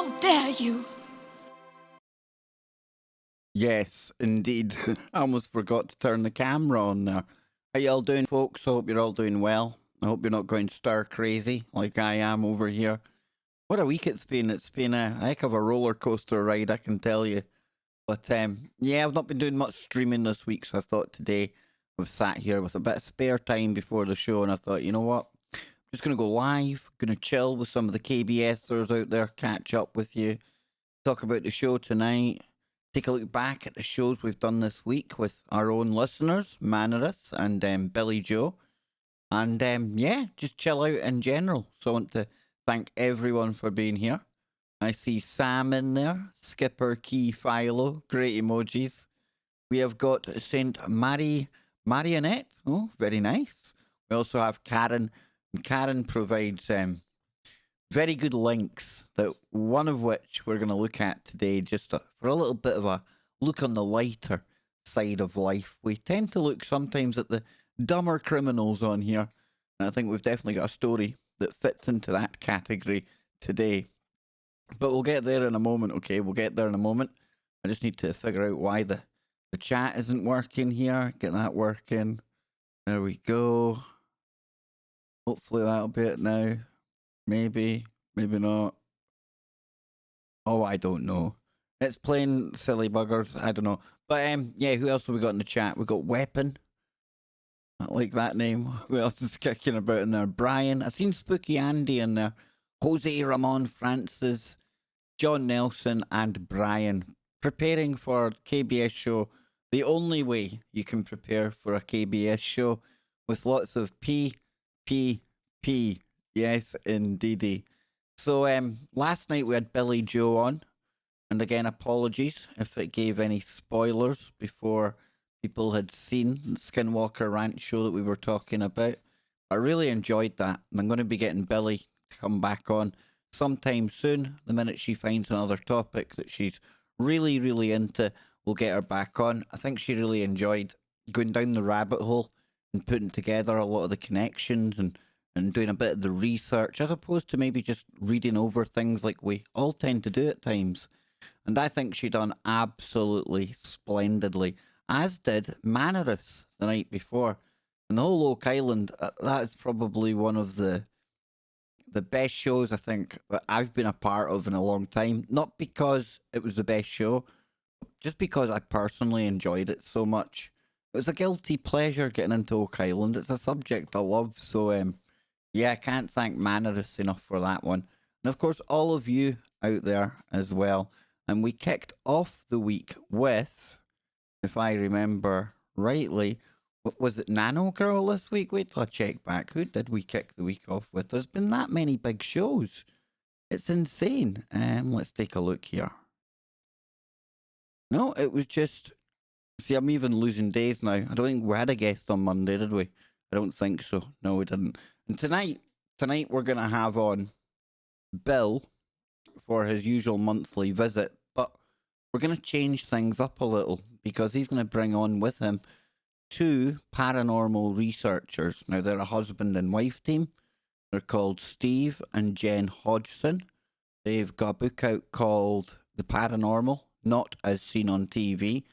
How dare you? Yes, indeed. I almost forgot to turn the camera on there. How y'all doing, folks? I hope you're all doing well. I hope you're not going stir crazy like I am over here. What a week it's been. It's been a heck of a roller coaster ride, I can tell you. But yeah, I've not been doing much streaming this week, so I thought today I've sat here with a bit of spare time before the show, and I thought, you know what? I'm just going to go live, going to chill with some of the KBSers out there, catch up with you, talk about the show tonight, take a look back at the shows we've done this week with our own listeners, Mannerus and Billy Joe. And yeah, just chill out in general. So I want to thank everyone for being here. I see Sam in there, Skipper Key Philo, great emojis. We have got Saint Mary Marionette. Oh, very nice. We also have Karen. And Karen provides very good links, that one of which we're going to look at today, just for a little bit of a look on the lighter side of life. We tend to look sometimes at the dumber criminals on here, and I think we've definitely got a story that fits into that category today. But we'll get there in a moment, okay? We'll get there in a moment. I just need to figure out why the chat isn't working here. Get that working. There we go. Hopefully that'll be it now. Maybe, maybe not. Oh, I don't know. It's plain silly buggers. I don't know. But yeah, who else have we got in the chat? We got Weapon. I like that name. Who else is kicking about in there? Brian. I seen Spooky Andy in there. Jose Ramon Francis, John Nelson, and Brian. Preparing for KBS show. The only way you can prepare for a KBS show, with lots of P, P, P. Yes, indeedy. So last night we had Billy Joe on, and again, apologies if it gave any spoilers before people had seen the Skinwalker Ranch show that we were talking about. I really enjoyed that, and I'm going to be getting Billy to come back on sometime soon. The minute she finds another topic that she's really, really into, we'll get her back on. I think she really enjoyed going down the rabbit hole and putting together a lot of the connections and doing a bit of the research, as opposed to maybe just reading over things like we all tend to do at times. And I think she done absolutely splendidly, as did Mannerus the night before. And the whole Oak Island, that is probably one of the best shows I think that I've been a part of in a long time. Not because it was the best show, just because I personally enjoyed it so much. It was a guilty pleasure getting into Oak Island. It's a subject I love, so yeah, I can't thank Mannerus enough for that one. And of course, all of you out there as well. And we kicked off the week with, if I remember rightly, what was it, Nano Girl this week? Wait till I check back. Who did we kick the week off with? There's been that many big shows. It's insane. Let's take a look here. No, it was just. See, I'm even losing days now. I don't think we had a guest on Monday, did we? I don't think so. No, we didn't. And tonight we're gonna have on Bill for his usual monthly visit, but we're gonna change things up a little because he's gonna bring on with him two paranormal researchers. Now they're a husband and wife team. They're called Steve and Jen Hodgson. They've got a book out called The Paranormal, Not As Seen on TV.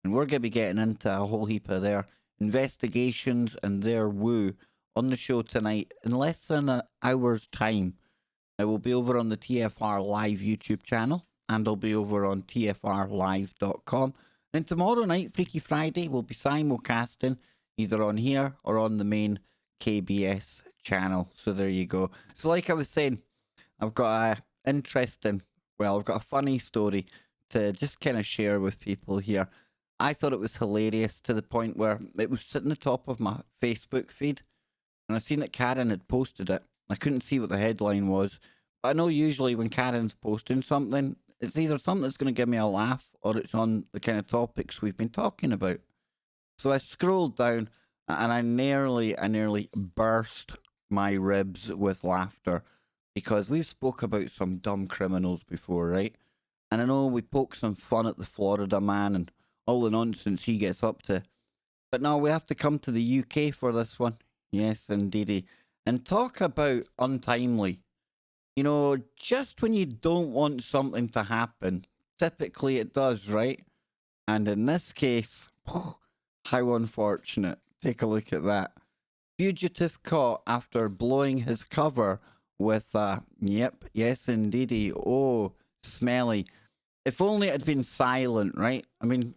And we're going to be getting into a whole heap of their investigations and their woo on the show tonight in less than an hour's time. I will be over on the TFR Live YouTube channel, and I'll be over on tfrlive.com. Then tomorrow night, Freaky Friday, we'll be simulcasting either on here or on the main KBS channel. So there you go. So like I was saying, I've got I've got a funny story to just kind of share with people here. I thought it was hilarious to the point where it was sitting at the top of my Facebook feed, and I seen that Karen had posted it. I couldn't see what the headline was, but I know usually when Karen's posting something, it's either something that's going to give me a laugh or it's on the kind of topics we've been talking about. So I scrolled down and I nearly burst my ribs with laughter because we've spoke about some dumb criminals before, right? And I know we poke some fun at the Florida man and all the nonsense he gets up to. But now we have to come to the UK for this one. Yes, indeedy. And talk about untimely. Just when you don't want something to happen, typically it does, right? And in this case, how unfortunate. Take a look at that. Fugitive caught after blowing his cover with a, yep, yes indeedy, oh, smelly. If only it had been silent, right? I mean,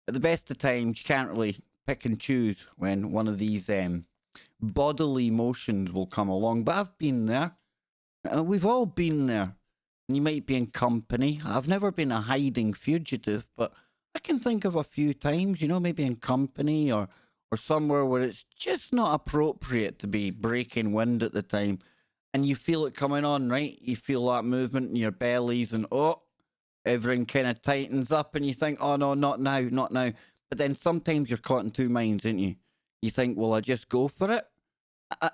at the best of times, you can't really pick and choose when one of these bodily motions will come along. But I've been there. We've all been there. You might be in company. I've never been a hiding fugitive, but I can think of a few times, maybe in company or somewhere where it's just not appropriate to be breaking wind at the time. And you feel it coming on, right? You feel that movement in your bellies, and oh, everything kind of tightens up, and you think, oh no, not now, not now. But then sometimes you're caught in two minds, aren't you? You think, well, I just go for it. I,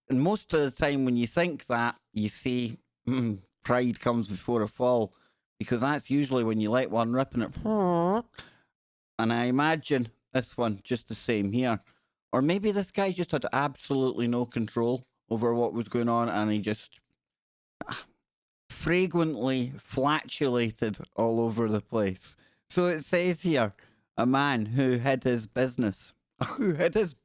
and most of the time, when you think that, you see, pride comes before a fall, because that's usually when you let one rip and it. And I imagine this one just the same here. Or maybe this guy just had absolutely no control over what was going on, and he just fragrantly flatulated all over the place. So it says here, a man who hid his business. Who hid his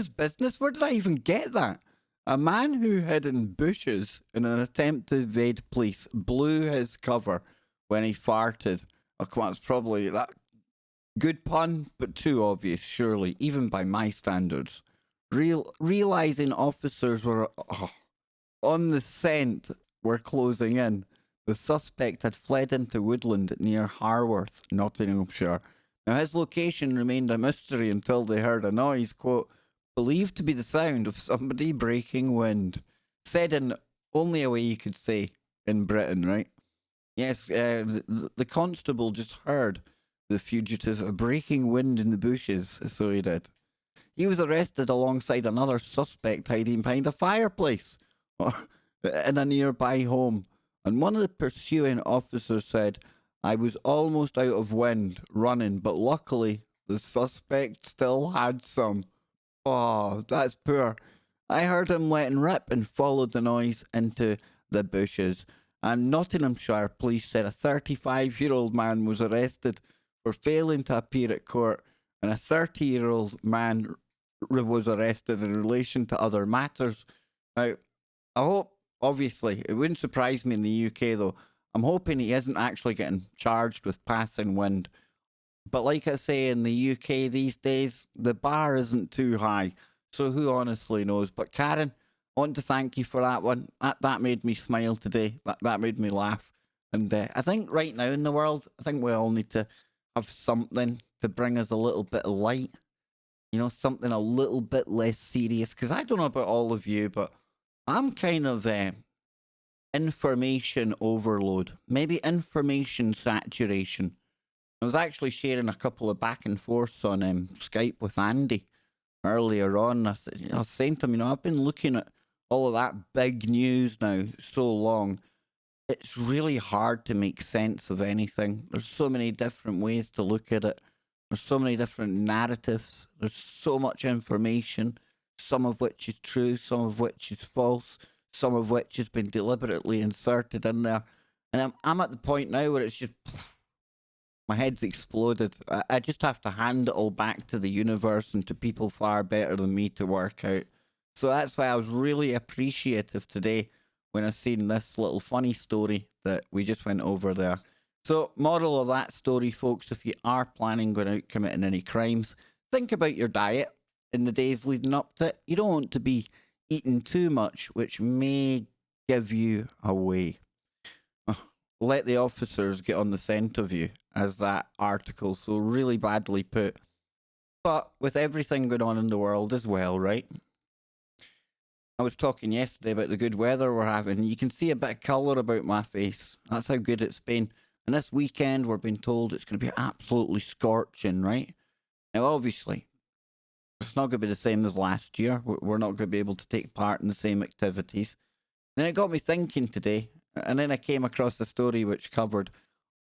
business? Where did I even get that? A man who hid in bushes in an attempt to evade police blew his cover when he farted. Oh, come on, it's probably that good pun, but too obvious, surely, even by my standards. Realizing officers were on the scent were closing in. The suspect had fled into woodland near Harworth, Nottinghamshire. Now, his location remained a mystery until they heard a noise, quote, believed to be the sound of somebody breaking wind. Said in only a way you could say in Britain, right? Yes, the constable just heard the fugitive breaking wind in the bushes, so he did. He was arrested alongside another suspect hiding behind a fireplace in a nearby home. And one of the pursuing officers said, I was almost out of wind running, but luckily the suspect still had some. Oh, that's poor. I heard him letting rip and followed the noise into the bushes. And Nottinghamshire police said a 35-year-old man was arrested for failing to appear at court, and a 30-year-old man was arrested in relation to other matters. Now, I hope, obviously, it wouldn't surprise me in the UK though. I'm hoping he isn't actually getting charged with passing wind. But like I say, in the UK these days, the bar isn't too high. So who honestly knows? But Karen, I want to thank you for that one. That made me smile today. That made me laugh. And I think right now in the world, I think we all need to have something to bring us a little bit of light. Something a little bit less serious. Because I don't know about all of you, but I'm kind of information overload, maybe information saturation. I was actually sharing a couple of back and forths on Skype with Andy earlier on. I was saying to him, I've been looking at all of that big news now so long. It's really hard to make sense of anything. There's so many different ways to look at it. There's so many different narratives. There's so much information, some of which is true, some of which is false, some of which has been deliberately inserted in there. And I'm at the point now where it's just my head's exploded. I just have to hand it all back to the universe and to people far better than me to work out. So that's why I was really appreciative today when I seen this little funny story that we just went over there. So, moral of that story, folks, if you are planning on out committing any crimes, think about your diet in the days leading up to it. You don't want to be eating too much, which may give you away. Let the officers get on the scent of you, as that article so really badly put. But with everything going on in the world as well, right? I was talking yesterday about the good weather we're having. You can see a bit of colour about my face. That's how good it's been. And this weekend, we're being told it's going to be absolutely scorching, right? Now, obviously, it's not going to be the same as last year. We're not going to be able to take part in the same activities. Then it got me thinking today, and then I came across a story which covered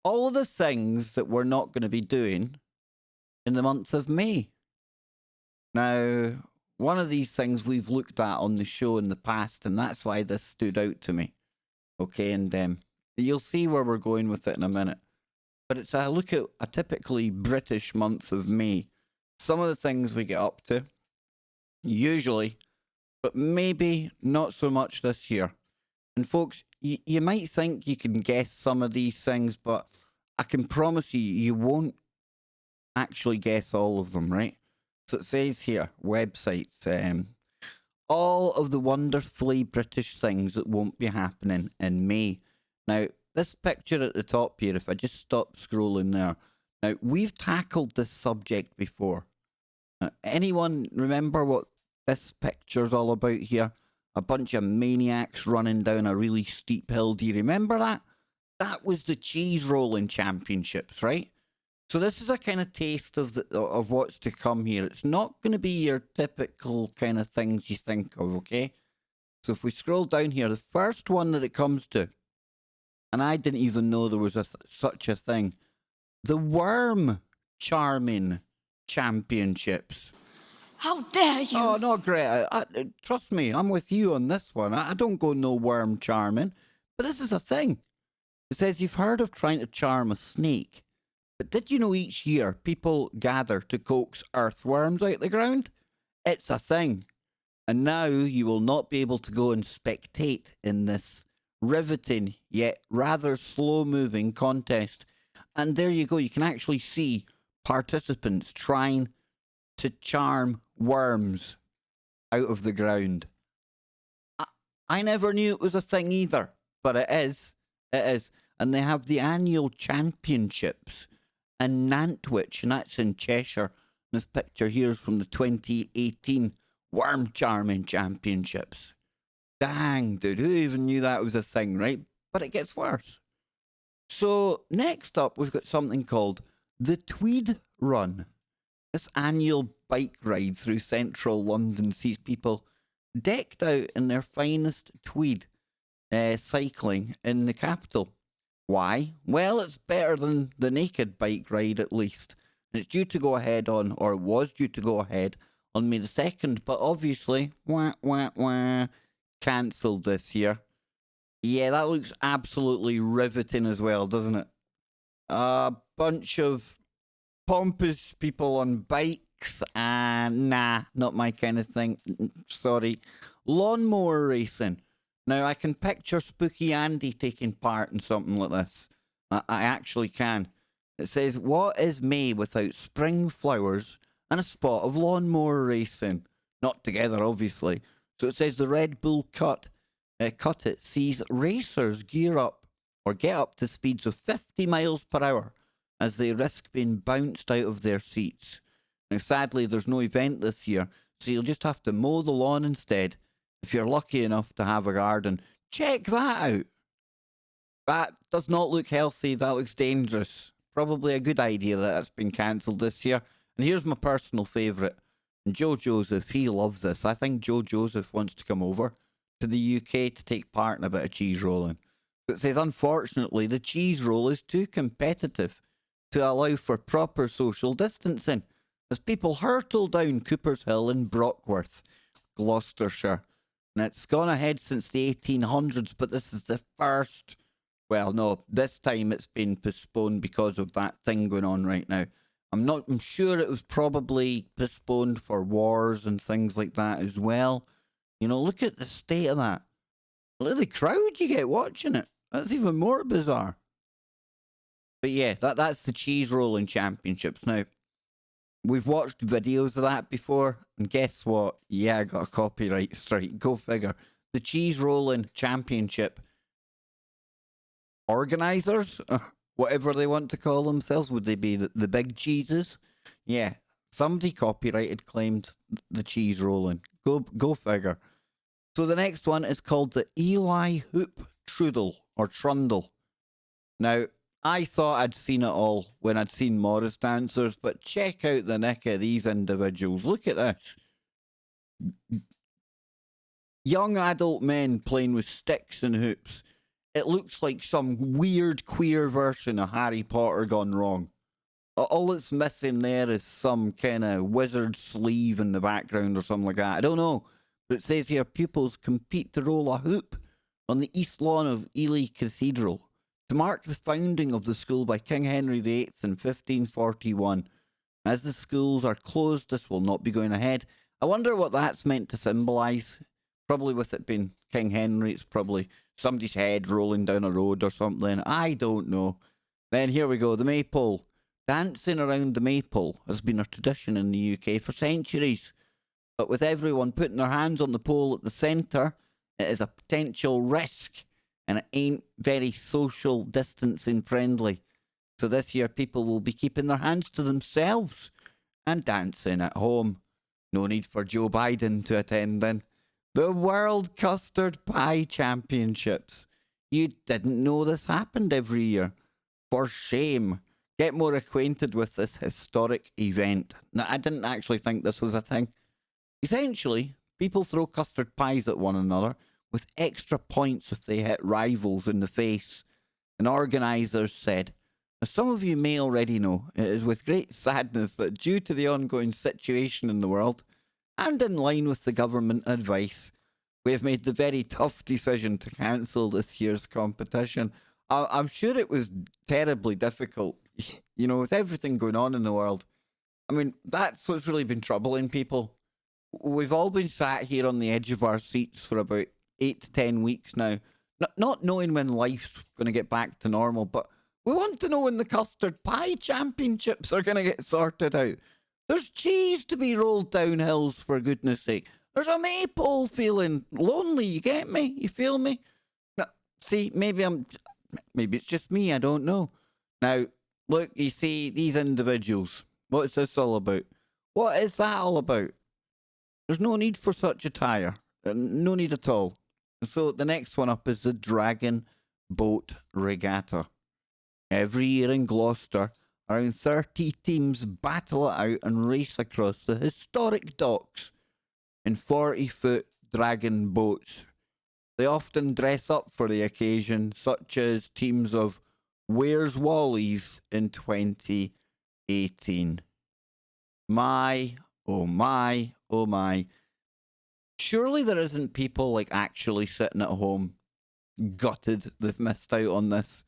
all of the things that we're not going to be doing in the month of May. Now, one of these things we've looked at on the show in the past, and that's why this stood out to me. Okay, and you'll see where we're going with it in a minute. But it's a look at a typically British month of May. Some of the things we get up to, usually, but maybe not so much this year. And folks, you might think you can guess some of these things, but I can promise you, you won't actually guess all of them, right? So it says here, websites, all of the wonderfully British things that won't be happening in May. Now, this picture at the top here, if I just stop scrolling there, now we've tackled this subject before. Anyone remember what this picture's all about here? A bunch of maniacs running down a really steep hill. Do you remember that? That was the cheese rolling championships, right? So this is a kind of taste of what's to come here. It's not going to be your typical kind of things you think of, okay? So if we scroll down here, the first one that it comes to, and I didn't even know there was such a thing, the worm charming championships. How dare you? Oh, no, Greta. Trust me, I'm with you on this one. I don't go no worm charming, but this is a thing. It says you've heard of trying to charm a snake. But did you know each year people gather to coax earthworms out the ground? It's a thing. And now you will not be able to go and spectate in this riveting yet rather slow moving contest. And there you go, you can actually see participants trying to charm worms out of the ground. I never knew it was a thing either, but it is. It is. And they have the annual championships in Nantwich, and that's in Cheshire. This picture here is from the 2018 Worm Charming Championships. Dang, dude, who even knew that was a thing, right? But it gets worse. So, next up, we've got something called the Tweed Run. This annual bike ride through central London sees people decked out in their finest tweed cycling in the capital. Why? Well, it's better than the naked bike ride at least. And it's due to go ahead on, or was due to go ahead on May the 2nd, but obviously, cancelled this year. Yeah, that looks absolutely riveting as well, doesn't it? A bunch of pompous people on bikes, and nah, not my kind of thing. Sorry. Lawnmower racing. Now, I can picture Spooky Andy taking part in something like this. I actually can. It says, what is May without spring flowers and a spot of lawnmower racing? Not together, obviously. So it says the Red Bull Cut It sees racers gear up or get up to speeds of 50 miles per hour as they risk being bounced out of their seats. Now, sadly, there's no event this year, so you'll just have to mow the lawn instead. If you're lucky enough to have a garden, check that out. That does not look healthy. That looks dangerous. Probably a good idea that it's been cancelled this year. And here's my personal favourite. Joe Joseph, he loves this. I think Joe Joseph wants to come over to the UK to take part in a bit of cheese rolling. It says, unfortunately, the cheese roll is too competitive to allow for proper social distancing as people hurtle down Cooper's Hill in Brockworth, Gloucestershire. And it's gone ahead since the 1800s, but this is the first. Well, no, this time it's been postponed because of that thing going on right now. I'm sure it was probably postponed for wars and things like that as well. You know, look at the state of that. Look at the crowd you get watching it. That's even more bizarre. But yeah, that's the cheese rolling championships. Now, we've watched videos of that before, and guess what? Yeah, I got a copyright strike. Go figure. The cheese rolling championship organizers, whatever they want to call themselves, would they be the big cheeses? Yeah, somebody copyrighted claimed the cheese rolling. Go figure. So the next one is called the Eli Hoop Trundle or Trundle. Now, I thought I'd seen it all when I'd seen Morris dancers, but check out the neck of these individuals. Look at this. Young adult men playing with sticks and hoops. It looks like some weird queer version of Harry Potter gone wrong. All it's missing there is some kind of wizard sleeve in the background or something like that. I don't know. But it says here pupils compete to roll a hoop on the east lawn of Ely Cathedral to mark the founding of the school by King Henry VIII in 1541. As the schools are closed, this will not be going ahead. I wonder what that's meant to symbolise. Probably with it being King Henry, it's probably somebody's head rolling down a road or something. I don't know. Then here we go, the maypole. Dancing around the maypole has been a tradition in the UK for centuries. But with everyone putting their hands on the pole at the centre, it is a potential risk and it ain't very social distancing friendly. So this year, people will be keeping their hands to themselves and dancing at home. No need for Joe Biden to attend then. The World Custard Pie Championships. You didn't know this happened every year. For shame. Get more acquainted with this historic event. Now, I didn't actually think this was a thing. Essentially, people throw custard pies at one another with extra points if they hit rivals in the face. And organisers said, as some of you may already know, it is with great sadness that due to the ongoing situation in the world, and in line with the government advice, we have made the very tough decision to cancel this year's competition. I'm sure it was terribly difficult, you know, with everything going on in the world. I mean, that's what's really been troubling people. We've all been sat here on the edge of our seats for about 8 to 10 weeks now, not knowing when life's going to get back to normal, but we want to know when the custard pie championships are going to get sorted out. There's cheese to be rolled down hills, for goodness sake. There's a maypole feeling lonely, you get me? You feel me? Now, see, maybe it's just me, I don't know. Now, look, you see, these individuals, what's this all about? What is that all about? There's no need for such attire. No need at all. So the next one up is the Dragon Boat Regatta. Every year in Gloucester, around 30 teams battle it out and race across the historic docks in 40-foot dragon boats. They often dress up for the occasion, such as teams of Where's Wally's in 2018. My, oh my, oh my. Surely there isn't people like actually sitting at home gutted they've missed out on this.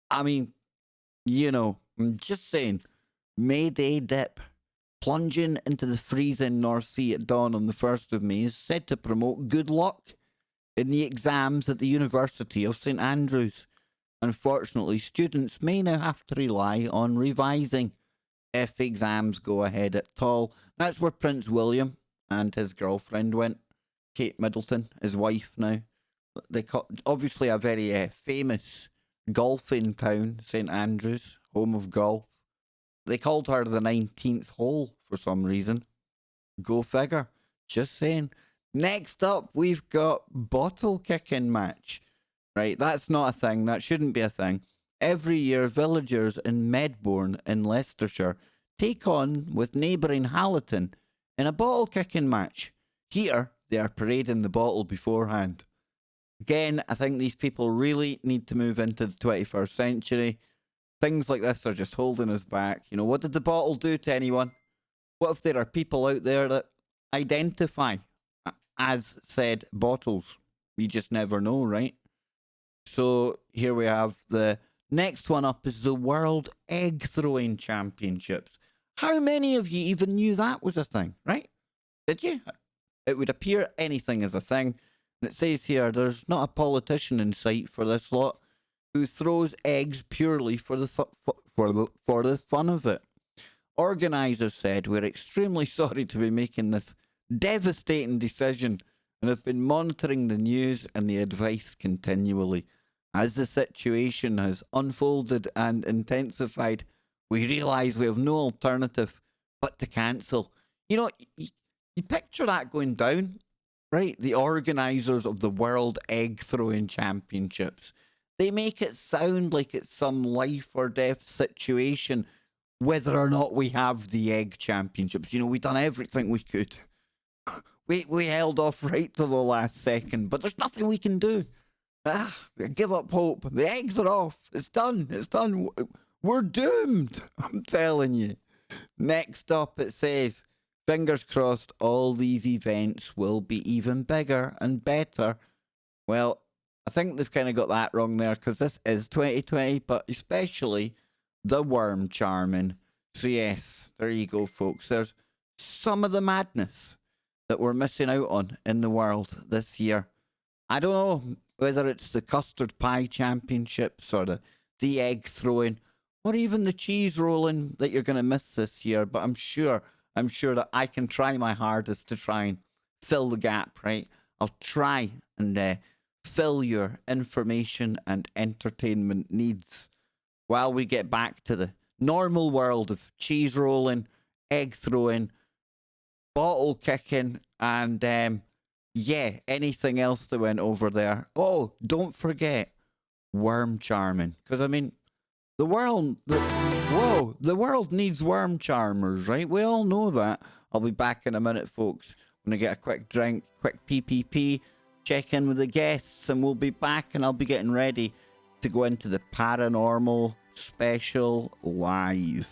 I mean, you know, I'm just saying, Mayday dip. Plunging into the freezing North Sea at dawn on the 1st of May is said to promote good luck in the exams at the University of St Andrews. Unfortunately, students may now have to rely on revising if exams go ahead at all. That's where Prince William and his girlfriend went. Kate Middleton, his wife now. They obviously a very famous golfing town, St Andrews, home of golf. They called her the 19th hole for some reason. Go figure. Just saying. Next up, we've got bottle kicking match. Right, that's not a thing. That shouldn't be a thing. Every year, villagers in Medbourne in Leicestershire take on with neighbouring Hallerton in a bottle kicking match. Here, they are parading the bottle beforehand. Again, I think these people really need to move into the 21st century. Things like this are just holding us back. You know, what did the bottle do to anyone? What if there are people out there that identify as said bottles? You just never know, right? So here we have the next one up is the World Egg Throwing Championships. How many of you even knew that was a thing, right? Did you? It would appear anything is a thing. And it says here, there's not a politician in sight for this lot who throws eggs purely for the fun of it. Organisers said, we're extremely sorry to be making this devastating decision and have been monitoring the news and the advice continually. As the situation has unfolded and intensified, we realise we have no alternative but to cancel. You know, you picture that going down, right? The organisers of the World Egg Throwing Championships. They make it sound like it's some life or death situation, whether or not we have the Egg Championships. You know, we've done everything we could. We held off right till the last second, but there's nothing we can do. Give up hope. The eggs are off. It's done. It's done. We're doomed. I'm telling you. Next up, it says, fingers crossed all these events will be even bigger and better. Well, I think they've kind of got that wrong there because this is 2020, but especially the worm charming. So, yes, there you go, folks. There's some of the madness that we're missing out on in the world this year. I don't know whether it's the custard pie championships or the egg throwing or even the cheese rolling that you're going to miss this year, but I'm sure that I can try my hardest to try and fill the gap, right? I'll try and fill your information and entertainment needs while we get back to the normal world of cheese rolling, egg throwing, bottle kicking, and yeah, anything else that went over there. Oh, don't forget worm charming, because I mean, the world needs worm charmers, right? We all know that. I'll be back in a minute, folks. I'm gonna get a quick drink, quick PPP, check in with the guests, and we'll be back. And I'll be getting ready to go into the paranormal special live.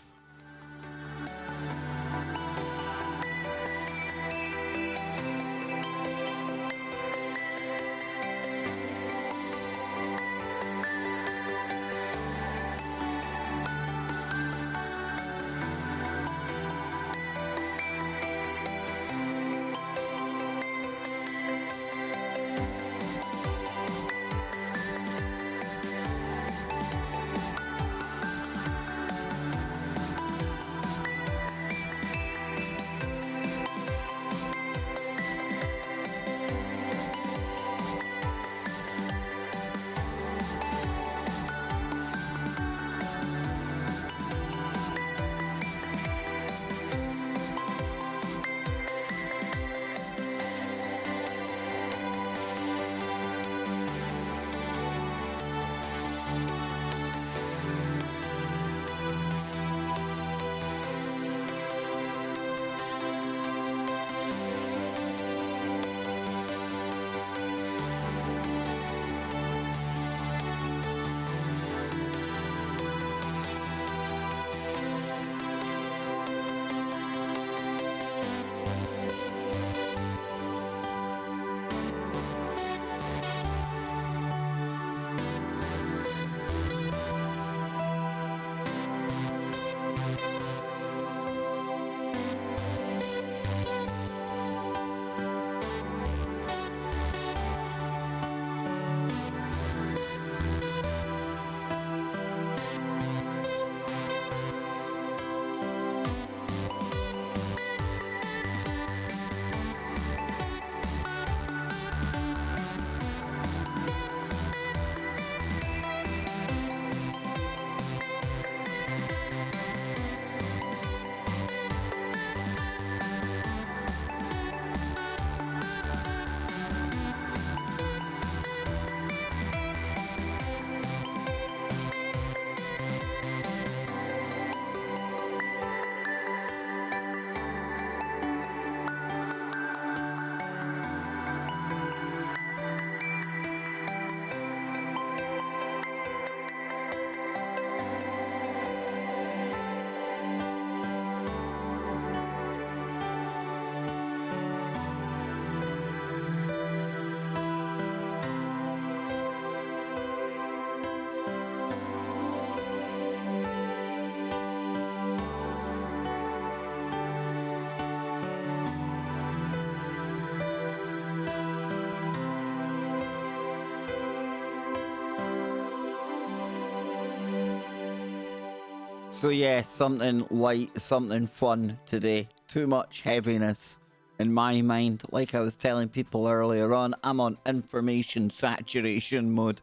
So yeah, something light, something fun today. Too much heaviness in my mind. Like I was telling people earlier on, I'm on information saturation mode.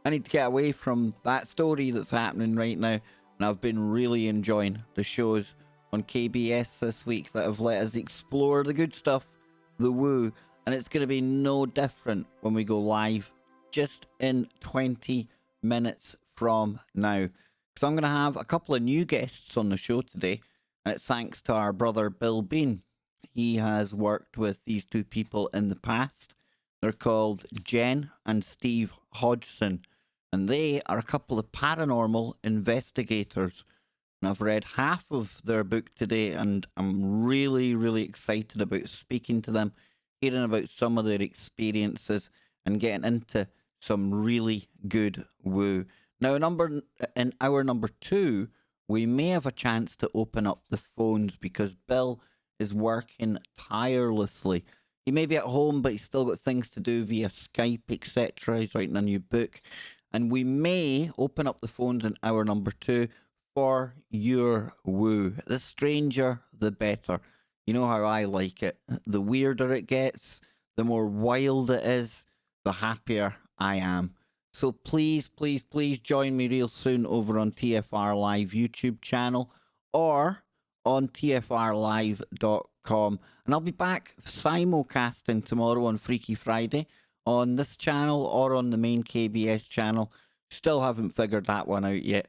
I need to get away from that story that's happening right now. And I've been really enjoying the shows on KBS this week that have let us explore the good stuff, the woo. And it's going to be no different when we go live just in 20 minutes from now. Because I'm going to have a couple of new guests on the show today. And it's thanks to our brother Bill Bean. He has worked with these two people in the past. They're called Jen and Steve Hodgson. And they are a couple of paranormal investigators. And I've read half of their book today. And I'm really, really excited about speaking to them, hearing about some of their experiences, and getting into some really good woo. Now, in hour number 2, we may have a chance to open up the phones because Bill is working tirelessly. He may be at home, but he's still got things to do via Skype, etc. He's writing a new book. And we may open up the phones in hour number 2 for your woo. The stranger, the better. You know how I like it. The weirder it gets, the more wild it is, the happier I am. So please, please, please join me real soon over on TFR Live YouTube channel or on tfrlive.com. And I'll be back simulcasting tomorrow on Freaky Friday on this channel or on the main KBS channel. Still haven't figured that one out yet.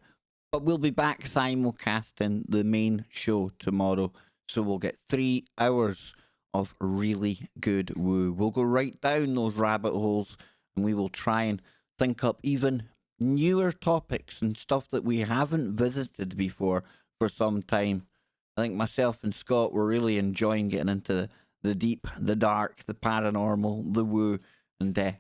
But we'll be back simulcasting the main show tomorrow. So we'll get 3 hours of really good woo. We'll go right down those rabbit holes and we will try and think up even newer topics and stuff that we haven't visited before for some time. I think myself and Scott were really enjoying getting into the deep, the dark, the paranormal, the woo. And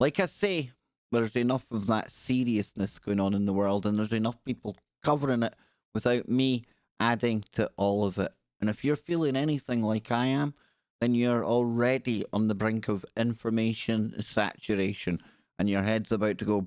like I say, there's enough of that seriousness going on in the world and there's enough people covering it without me adding to all of it. And if you're feeling anything like I am, then you're already on the brink of information saturation and your head's about to go.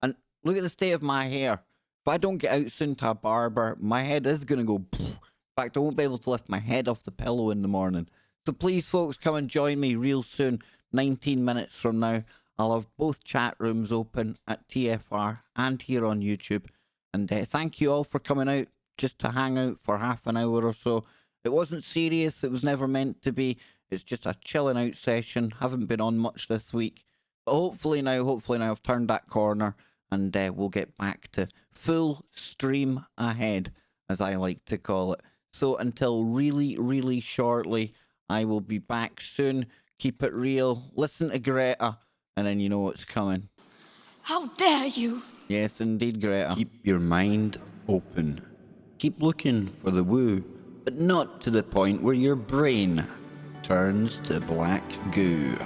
And look at the state of my hair. If I don't get out soon to a barber, my head is going to go. In fact, I won't be able to lift my head off the pillow in the morning. So please, folks, come and join me real soon. 19 minutes from now, I'll have both chat rooms open at TFR and here on YouTube. And thank you all for coming out just to hang out for half an hour or so. It wasn't serious. It was never meant to be. It's just a chilling out session. Haven't been on much this week. But hopefully now I've turned that corner and we'll get back to full stream ahead, as I like to call it. So until really, really shortly, I will be back soon. Keep it real. Listen to Greta, and then you know what's coming. How dare you? Yes, indeed, Greta. Keep your mind open. Keep looking for the woo, but not to the point where your brain turns to black goo.